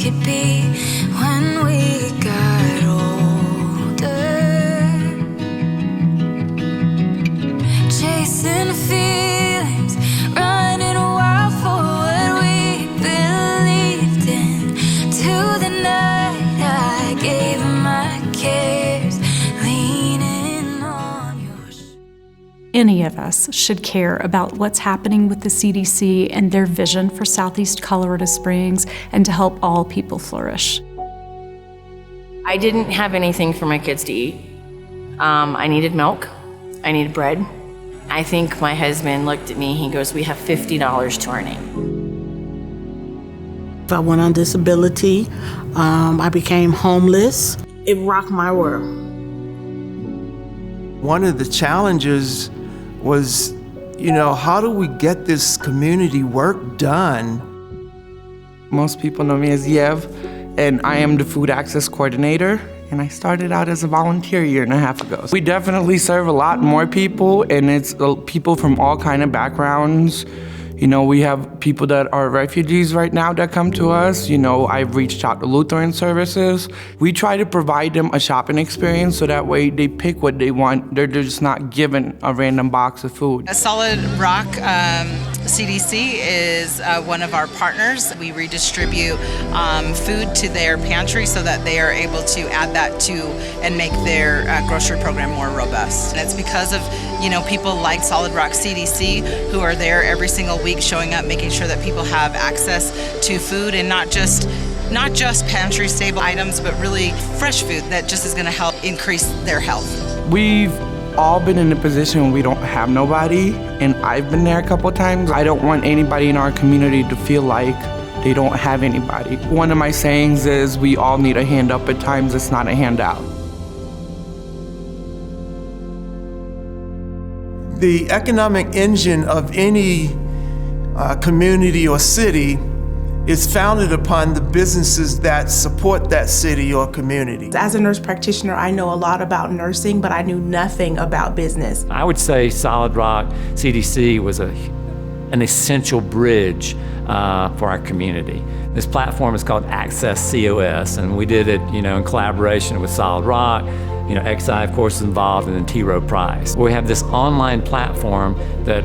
could be when we got older. Chasing feelings, running wild for what we believed in. To the night I gave my cares, leaning on yours. Any of us should care about what's happening with the CDC and their vision for Southeast Colorado Springs and to help all people flourish. I didn't have anything for my kids to eat. I needed milk. I needed bread. I think my husband looked at me, he goes, "We have $50 to our name." I went on disability. I became homeless. It rocked my world. One of the challenges was, how do we get this community work done? Most people know me as Yev, and I am the food access coordinator. And I started out as a volunteer a year and a half ago. We definitely serve a lot more people, and it's people from all kind of backgrounds. We have people that are refugees right now that come to us. I've reached out to Lutheran services. We try to provide them a shopping experience so that way they pick what they want. They're just not given a random box of food. Solid Rock CDC is one of our partners. We redistribute food to their pantry so that they are able to add that to and make their grocery program more robust. And it's because of people like Solid Rock CDC who are there every single week showing up, making sure that people have access to food, and not just pantry stable items, but really fresh food that just is going to help increase their health. We've all been in a position where we don't have nobody, and I've been there a couple times. I don't want anybody in our community to feel like they don't have anybody. One of my sayings is we all need a hand up at times, it's not a handout. The economic engine of any community or city is founded upon the businesses that support that city or community. As a nurse practitioner, I know a lot about nursing, but I knew nothing about business. I would say Solid Rock CDC was an essential bridge for our community. This platform is called Access COS, and we did it, in collaboration with Solid Rock. XI, of course, is involved, and then T. Rowe Price. We have this online platform that,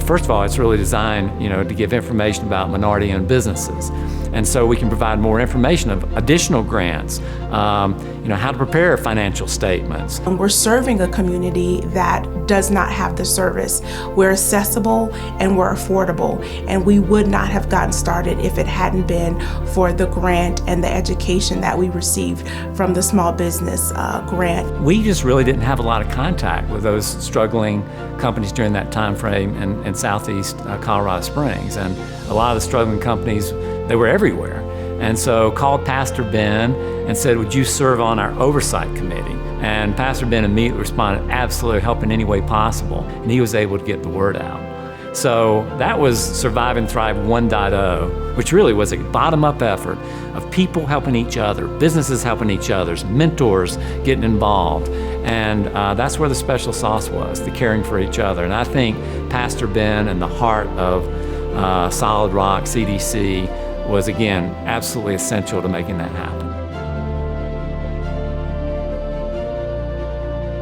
first of all, it's really designed, to give information about minority-owned businesses. And so we can provide more information of additional grants, how to prepare financial statements. We're serving a community that does not have the service. We're accessible and we're affordable, and we would not have gotten started if it hadn't been for the grant and the education that we received from the small business grant. We just really didn't have a lot of contact with those struggling companies during that time frame in Southeast Colorado Springs. And a lot of the struggling companies, they were everywhere. And so called Pastor Ben and said, "Would you serve on our oversight committee?" And Pastor Ben immediately responded, "Absolutely, help in any way possible." And he was able to get the word out. So that was Survive and Thrive 1.0, which really was a bottom-up effort of people helping each other, businesses helping each other, mentors getting involved. And that's where the special sauce was, the caring for each other. And I think Pastor Ben and the heart of Solid Rock CDC was, again, absolutely essential to making that happen.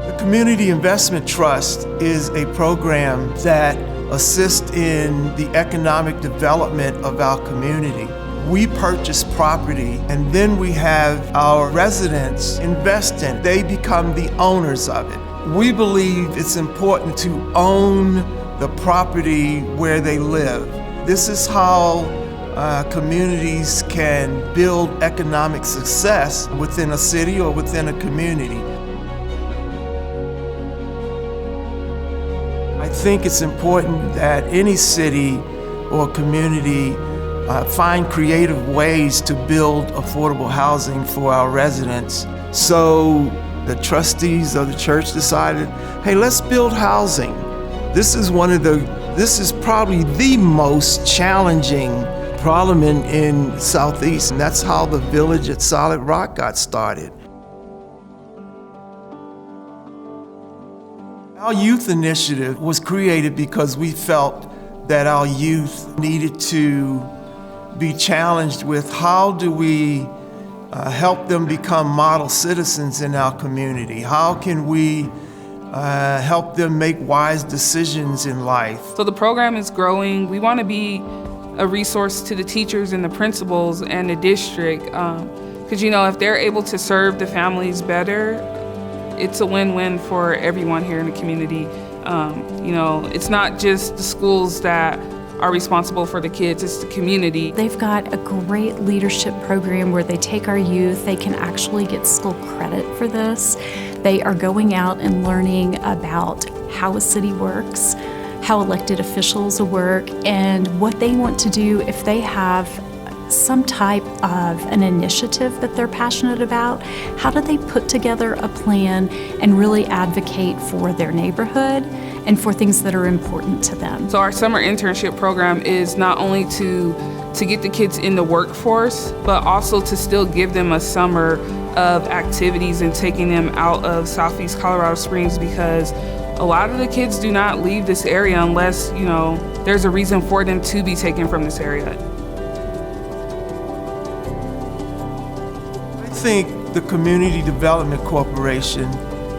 The Community Investment Trust is a program that assists in the economic development of our community. We purchase property, and then we have our residents invest in it. They become the owners of it. We believe it's important to own the property where they live. This is how communities can build economic success within a city or within a community. I think it's important that any city or community find creative ways to build affordable housing for our residents. So the trustees of the church decided, hey, let's build housing. This is probably the most challenging problem in Southeast, and that's how the village at Solid Rock got started. Our youth initiative was created because we felt that our youth needed to be challenged with how do we help them become model citizens in our community? How can we help them make wise decisions in life? So the program is growing. We want to be a resource to the teachers and the principals and the district. Because, if they're able to serve the families better, it's a win-win for everyone here in the community. It's not just the schools that are responsible for the kids, it's the community. They've got a great leadership program where they take our youth. They can actually get school credit for this. They are going out and learning about how a city works, how elected officials work, and what they want to do if they have some type of an initiative that they're passionate about. How do they put together a plan and really advocate for their neighborhood and for things that are important to them? So our summer internship program is not only to get the kids in the workforce, but also to still give them a summer of activities and taking them out of Southeast Colorado Springs, because a lot of the kids do not leave this area unless, there's a reason for them to be taken from this area. I think the Community Development Corporation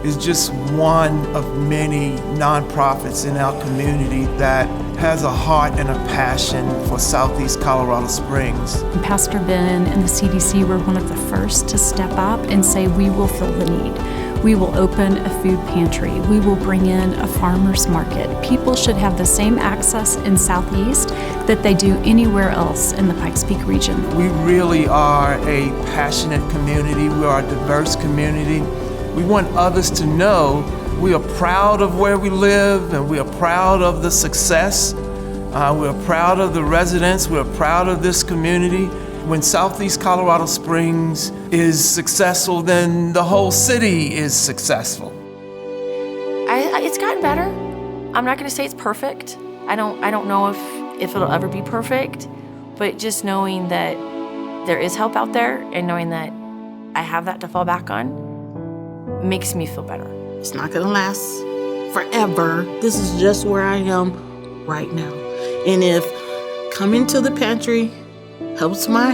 is just one of many nonprofits in our community that has a heart and a passion for Southeast Colorado Springs. Pastor Ben and the CDC were one of the first to step up and say, we will fill the need. We will open a food pantry. We will bring in a farmer's market. People should have the same access in Southeast that they do anywhere else in the Pikes Peak region. We really are a passionate community. We are a diverse community. We want others to know we are proud of where we live, and we are proud of the success. We are proud of the residents. We are proud of this community. When Southeast Colorado Springs is successful, then the whole city is successful. It's gotten better. I'm not going to say it's perfect. I don't know if it'll ever be perfect, but just knowing that there is help out there and knowing that I have that to fall back on makes me feel better. It's not gonna last forever. This is just where I am right now. And if coming to the pantry helps my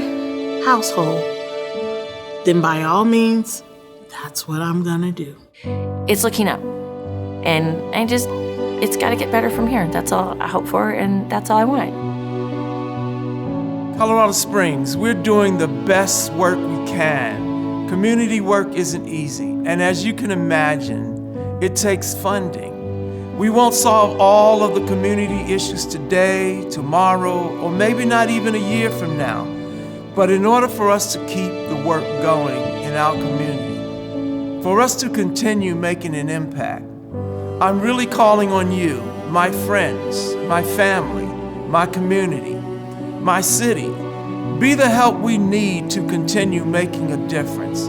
household, then by all means, that's what I'm gonna do. It's looking up, and it's got to get better from here. That's all I hope for, and that's all I want. Colorado Springs, we're doing the best work we can. Community work isn't easy, and as you can imagine, it takes funding. We won't solve all of the community issues today, tomorrow, or maybe not even a year from now. But in order for us to keep the work going in our community, for us to continue making an impact, I'm really calling on you, my friends, my family, my community, my city. Be the help we need to continue making a difference.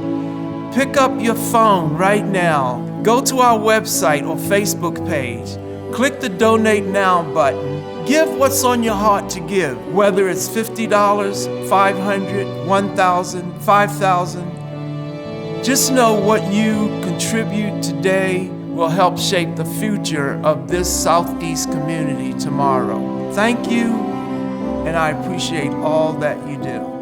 Pick up your phone right now. Go to our website or Facebook page. Click the Donate Now button. Give what's on your heart to give, whether it's $50, $500, $1,000, $5,000. Just know what you contribute today will help shape the future of this Southeast community tomorrow. Thank you, and I appreciate all that you do.